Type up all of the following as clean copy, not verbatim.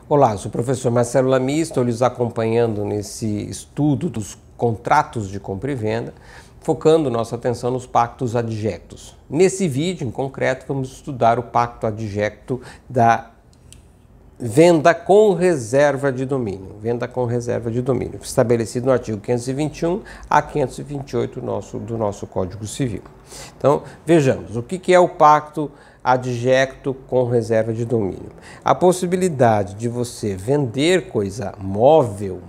Olá, eu sou o professor Marcelo Lamy, estou lhes acompanhando nesse estudo dos contratos de compra e venda, focando nossa atenção nos pactos adjectos. Nesse vídeo, em concreto, vamos estudar o pacto adjecto da venda com reserva de domínio. Venda com reserva de domínio, estabelecido no artigo 521 a 528 do nosso Código Civil. Então, vejamos, o que é o pacto adjecto com reserva de domínio? A possibilidade de você vender coisa móvel,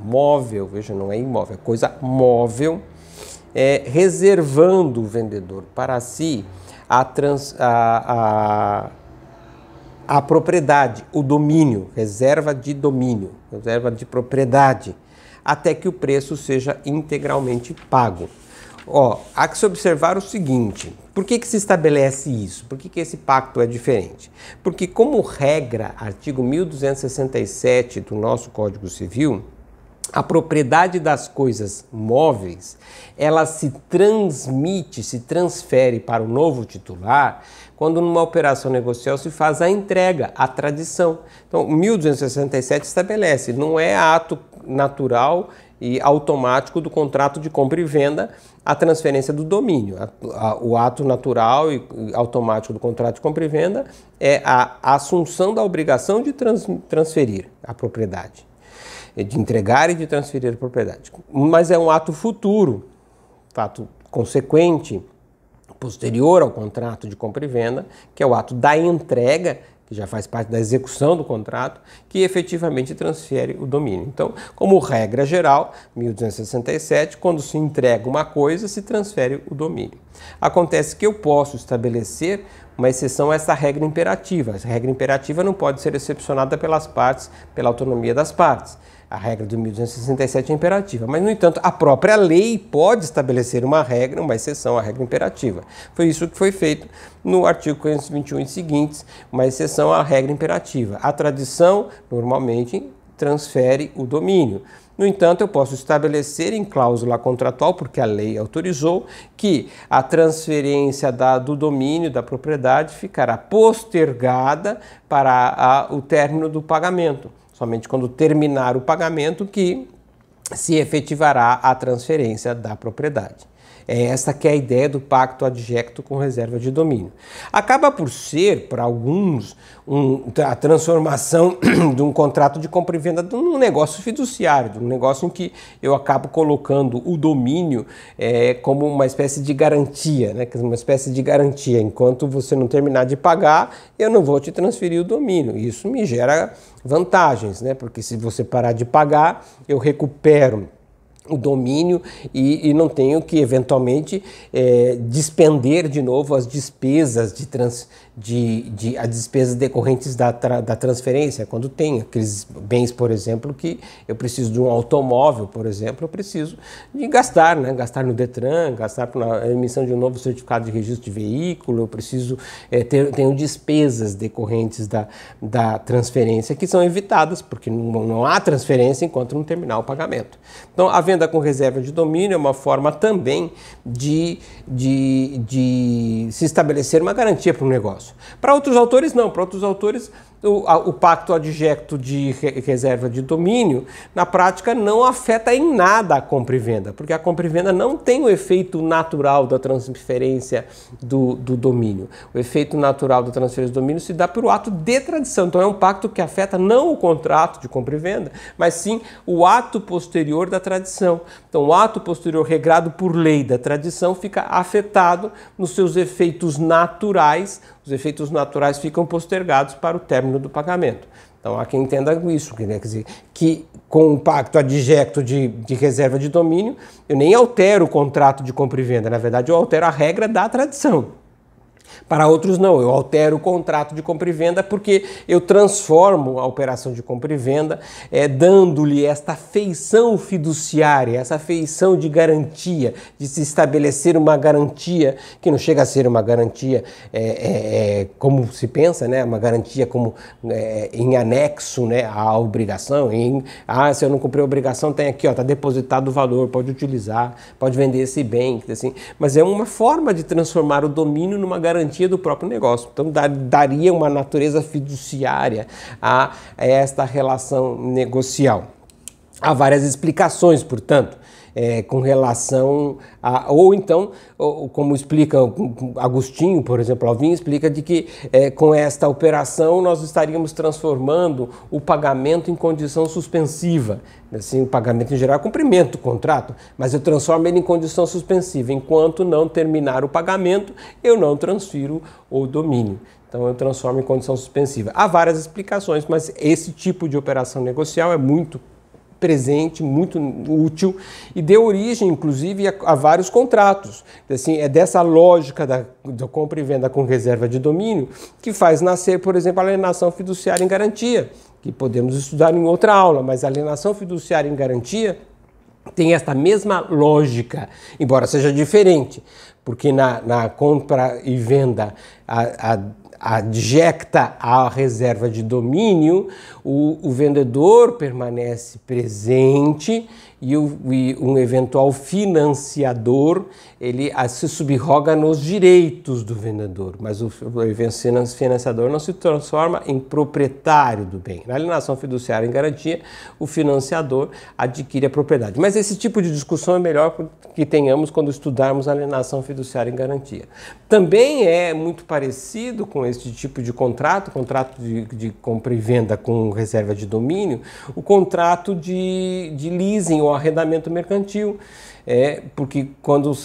veja, não é imóvel, é coisa móvel, reservando o vendedor para si a propriedade, o domínio, reserva de domínio, reserva de propriedade, até que o preço seja integralmente pago. Há que se observar o seguinte, por que se estabelece isso? Por que esse pacto é diferente? Porque, como regra, artigo 1267 do nosso Código Civil, a propriedade das coisas móveis, ela se transfere para o novo titular quando numa operação negocial se faz a entrega, a tradição. Então, 1267 estabelece, não é ato natural e automático do contrato de compra e venda a transferência do domínio. O ato natural e automático do contrato de compra e venda é a assunção da obrigação de transferir a propriedade, de entregar e de transferir a propriedade. Mas é um ato futuro, fato consequente, posterior ao contrato de compra e venda, que é o ato da entrega, que já faz parte da execução do contrato, que efetivamente transfere o domínio. Então, como regra geral, 1267, quando se entrega uma coisa, se transfere o domínio. Acontece que eu posso estabelecer uma exceção a essa regra imperativa. Essa regra imperativa não pode ser excepcionada pelas partes, pela autonomia das partes. A regra do 1267 é imperativa, mas, no entanto, a própria lei pode estabelecer uma regra, uma exceção à regra imperativa. Foi isso que foi feito no artigo 521 e seguintes, uma exceção à regra imperativa. A tradição, normalmente, transfere o domínio. No entanto, eu posso estabelecer em cláusula contratual, porque a lei autorizou, que a transferência do domínio da propriedade ficará postergada para o término do pagamento. Somente quando terminar o pagamento que se efetivará a transferência da propriedade. É essa que é a ideia do pacto adjecto com reserva de domínio. Acaba por ser, para alguns, a transformação de um contrato de compra e venda de um negócio fiduciário, de um negócio em que eu acabo colocando o domínio como uma espécie de garantia, né? Uma espécie de garantia. Enquanto você não terminar de pagar, eu não vou te transferir o domínio. Isso me gera vantagens, né? Porque se você parar de pagar, eu recupero o domínio e não tenho que, eventualmente, despender de novo as despesas as despesas decorrentes da transferência, quando tem aqueles bens, por exemplo, que eu preciso de um automóvel, por exemplo, eu preciso de gastar, né? Gastar no Detran, gastar na emissão de um novo certificado de registro de veículo, eu preciso tenho despesas decorrentes da transferência que são evitadas, porque não há transferência enquanto não terminar o pagamento. Então, a venda com reserva de domínio é uma forma também de se estabelecer uma garantia para um negócio. Para outros autores, não. Para outros autores, o pacto adjecto de reserva de domínio, na prática, não afeta em nada a compra e venda, porque a compra e venda não tem o efeito natural da transferência do domínio. O efeito natural da transferência do domínio se dá pelo ato de tradição. Então, é um pacto que afeta não o contrato de compra e venda, mas sim o ato posterior da tradição. Então, o ato posterior regrado por lei da tradição fica afetado nos seus efeitos naturais. Os efeitos naturais ficam postergados para o término do pagamento. Então, há quem entenda isso, quer dizer, que com o pacto adjecto de reserva de domínio, eu nem altero o contrato de compra e venda, na verdade, eu altero a regra da tradição. Para outros não, eu altero o contrato de compra e venda porque eu transformo a operação de compra e venda dando-lhe esta feição fiduciária, essa feição de garantia, de se estabelecer uma garantia que não chega a ser uma garantia como se pensa, né? Uma garantia como em anexo, né, à obrigação, se eu não cumprir a obrigação tem aqui, está depositado o valor, pode utilizar, pode vender esse bem, assim, mas é uma forma de transformar o domínio numa garantia garantia do próprio negócio. Então, daria uma natureza fiduciária a esta relação negocial. Há várias explicações, portanto, com relação a... Ou então, como explica Agostinho, por exemplo, Alvim explica de que com esta operação nós estaríamos transformando o pagamento em condição suspensiva. Assim, o pagamento em geral é cumprimento do contrato, mas eu transformo ele em condição suspensiva. Enquanto não terminar o pagamento, eu não transfiro o domínio. Então eu transformo em condição suspensiva. Há várias explicações, mas esse tipo de operação negocial é muito presente, muito útil e deu origem, inclusive, a vários contratos. Assim, é dessa lógica da compra e venda com reserva de domínio que faz nascer, por exemplo, a alienação fiduciária em garantia, que podemos estudar em outra aula, mas a alienação fiduciária em garantia tem esta mesma lógica, embora seja diferente, porque na compra e venda adjecta a reserva de domínio, o vendedor permanece presente e um eventual financiador ele se subroga nos direitos do vendedor, mas o financiador não se transforma em proprietário do bem. Na alienação fiduciária em garantia, o financiador adquire a propriedade. Mas esse tipo de discussão é melhor que tenhamos quando estudarmos a alienação fiduciária em garantia. Também é muito parecido com este tipo de contrato de compra e venda com reserva de domínio, o contrato de leasing ou arrendamento mercantil. Porque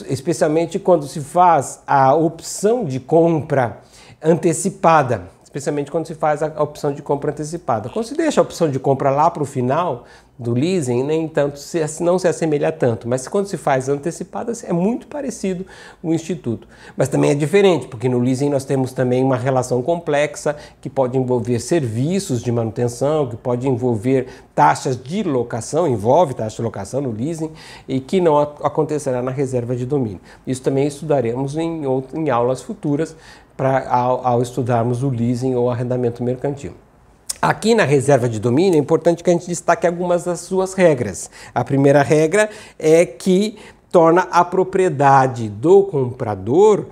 especialmente quando se faz a opção de compra antecipada, especialmente quando se faz a opção de compra antecipada. Quando se deixa a opção de compra lá para o final do leasing, nem tanto, não se assemelha tanto, mas quando se faz antecipada é muito parecido o instituto. Mas também é diferente, porque no leasing nós temos também uma relação complexa que pode envolver serviços de manutenção, que pode envolver taxas de locação, envolve taxa de locação no leasing, e que não acontecerá na reserva de domínio. Isso também estudaremos em aulas futuras, ao estudarmos o leasing ou arrendamento mercantil. Aqui na reserva de domínio é importante que a gente destaque algumas das suas regras. A primeira regra é que torna a propriedade do comprador,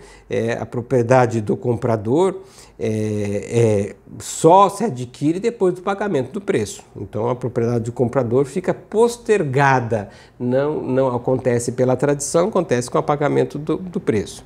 só se adquire depois do pagamento do preço. Então a propriedade do comprador fica postergada, não acontece pela tradição, acontece com o pagamento do preço.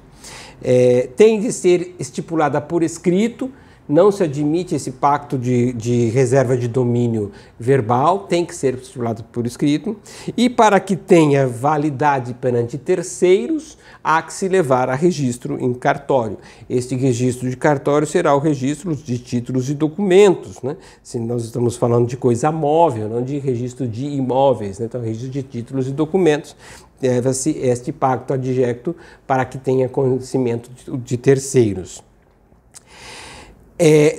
Tem de ser estipulada por escrito. Não se admite esse pacto de reserva de domínio verbal, tem que ser estipulado por escrito. E para que tenha validade perante terceiros, há que se levar a registro em cartório. Este registro de cartório será o registro de títulos e documentos, né? Se nós estamos falando de coisa móvel, não de registro de imóveis, né? Então, registro de títulos e documentos. Deve-se este pacto adjecto para que tenha conhecimento de terceiros.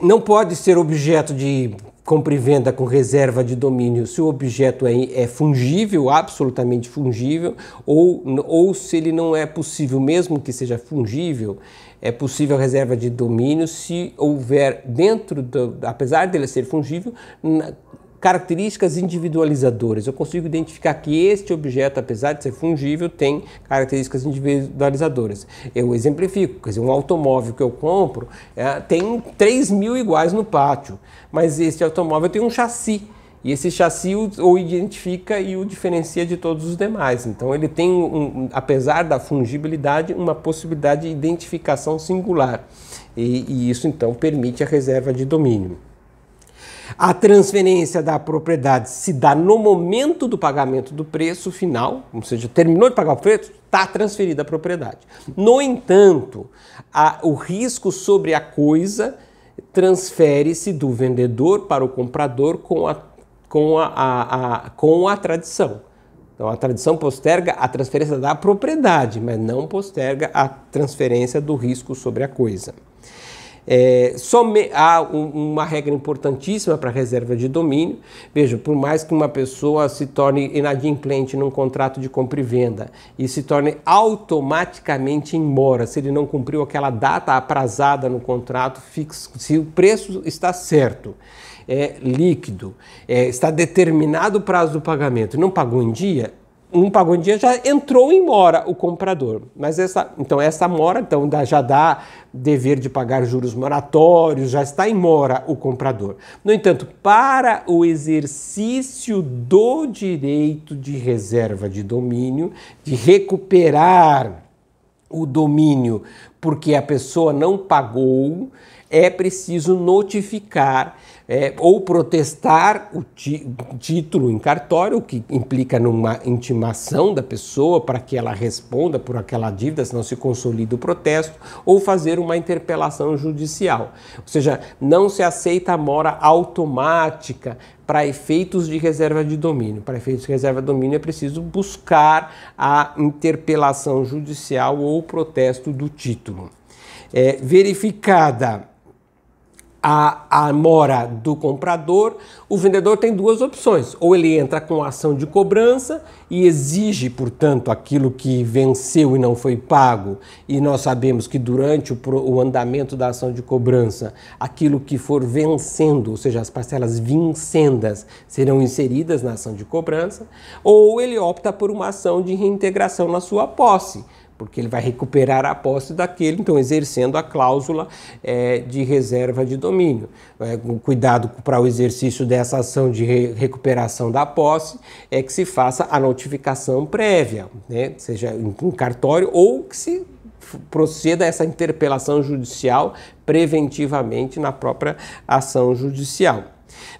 Não pode ser objeto de compra e venda com reserva de domínio se o objeto é fungível, absolutamente fungível, ou se ele não é possível, mesmo que seja fungível, é possível a reserva de domínio se houver apesar dele ser fungível, características individualizadoras. Eu consigo identificar que este objeto, apesar de ser fungível, tem características individualizadoras. Eu exemplifico, quer dizer, um automóvel que eu compro tem 3.000 iguais no pátio, mas este automóvel tem um chassi. E esse chassi o identifica e o diferencia de todos os demais. Então ele tem, apesar da fungibilidade, uma possibilidade de identificação singular. E isso então permite a reserva de domínio. A transferência da propriedade se dá no momento do pagamento do preço final, ou seja, terminou de pagar o preço, está transferida a propriedade. No entanto, o risco sobre a coisa transfere-se do vendedor para o comprador com a tradição. Então, a tradição posterga a transferência da propriedade, mas não posterga a transferência do risco sobre a coisa. Há uma regra importantíssima para a reserva de domínio. Veja, por mais que uma pessoa se torne inadimplente num contrato de compra e venda e se torne automaticamente embora, se ele não cumpriu aquela data aprazada no contrato fixo, se o preço está certo, líquido, está determinado o prazo do pagamento e não pagou em dia, não pagou em dia, já entrou em mora o comprador. Mas essa mora já dá dever de pagar juros moratórios, já está em mora o comprador. No entanto, para o exercício do direito de reserva de domínio, de recuperar o domínio porque a pessoa não pagou, é preciso notificar ou protestar o título em cartório, o que implica numa intimação da pessoa para que ela responda por aquela dívida, senão se consolida o protesto, ou fazer uma interpelação judicial. Ou seja, não se aceita a mora automática para efeitos de reserva de domínio. Para efeitos de reserva de domínio é preciso buscar a interpelação judicial ou o protesto do título. Verificada a mora do comprador, o vendedor tem duas opções. Ou ele entra com ação de cobrança e exige, portanto, aquilo que venceu e não foi pago. E nós sabemos que durante o andamento da ação de cobrança, aquilo que for vencendo, ou seja, as parcelas vincendas, serão inseridas na ação de cobrança. Ou ele opta por uma ação de reintegração na sua posse, porque ele vai recuperar a posse daquele, então exercendo a cláusula de reserva de domínio. Cuidado para o exercício dessa ação de recuperação da posse é que se faça a notificação prévia, né? Seja em cartório ou que se proceda a essa interpelação judicial preventivamente na própria ação judicial.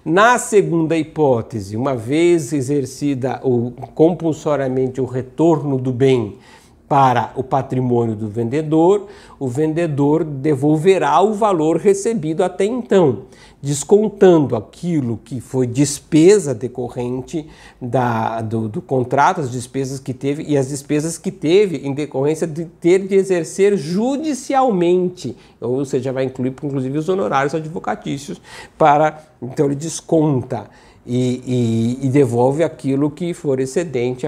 Na segunda hipótese, uma vez exercida compulsoriamente o retorno do bem para o patrimônio do vendedor, o vendedor devolverá o valor recebido até então, descontando aquilo que foi despesa decorrente do contrato, as despesas que teve e as despesas que teve em decorrência de ter de exercer judicialmente, ou seja, vai incluir inclusive os honorários advocatícios, então ele desconta e devolve aquilo que for excedente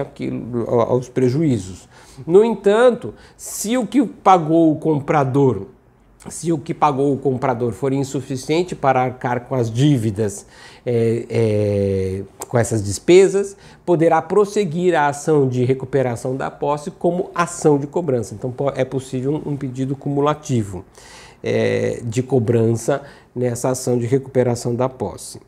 aos prejuízos. No entanto, se o que pagou o comprador for insuficiente para arcar com as dívidas, com essas despesas, poderá prosseguir a ação de recuperação da posse como ação de cobrança. Então é possível um pedido cumulativo de cobrança nessa ação de recuperação da posse.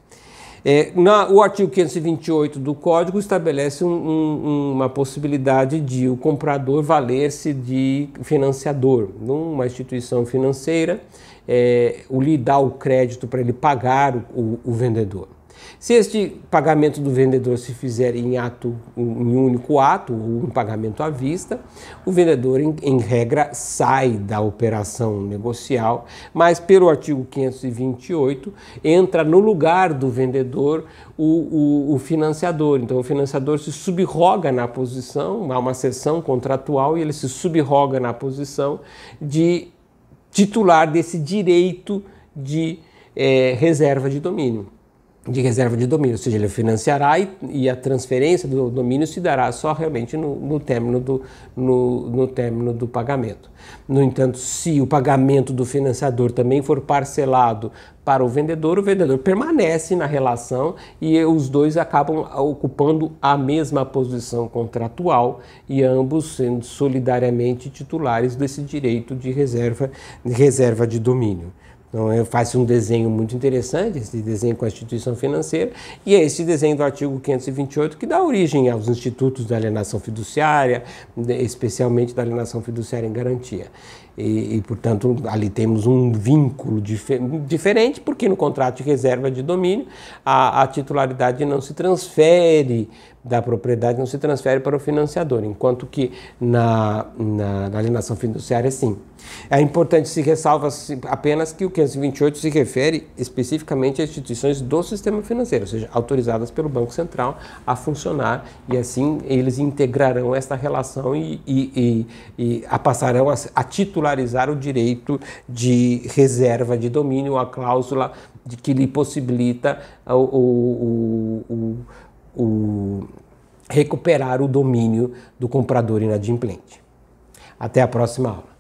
O artigo 528 do Código estabelece uma possibilidade de o comprador valer-se de financiador numa instituição financeira, lhe dá o crédito para ele pagar o vendedor. Se este pagamento do vendedor se fizer em único ato, ou um pagamento à vista, o vendedor, em regra, sai da operação negocial, mas pelo artigo 528 entra no lugar do vendedor o financiador. Então o financiador se subroga na posição, há uma cessão contratual e ele se subroga na posição de titular desse direito de reserva de domínio. Ou seja, ele financiará e a transferência do domínio se dará só realmente no término do pagamento. No entanto, se o pagamento do financiador também for parcelado para o vendedor permanece na relação e os dois acabam ocupando a mesma posição contratual e ambos sendo solidariamente titulares desse direito de reserva de domínio. Então, faz um desenho muito interessante, esse desenho com a instituição financeira, e é esse desenho do artigo 528 que dá origem aos institutos da alienação fiduciária, especialmente da alienação fiduciária em garantia. Portanto, ali temos um vínculo diferente, porque no contrato de reserva de domínio a titularidade não se transfere da propriedade, não se transfere para o financiador, enquanto que na alienação fiduciária, sim. É importante se ressalva apenas que o 528 se refere especificamente a instituições do sistema financeiro, ou seja, autorizadas pelo Banco Central a funcionar, e assim eles integrarão esta relação e passarão a titularizar o direito de reserva de domínio, a cláusula que lhe possibilita recuperar o domínio do comprador inadimplente. Até a próxima aula.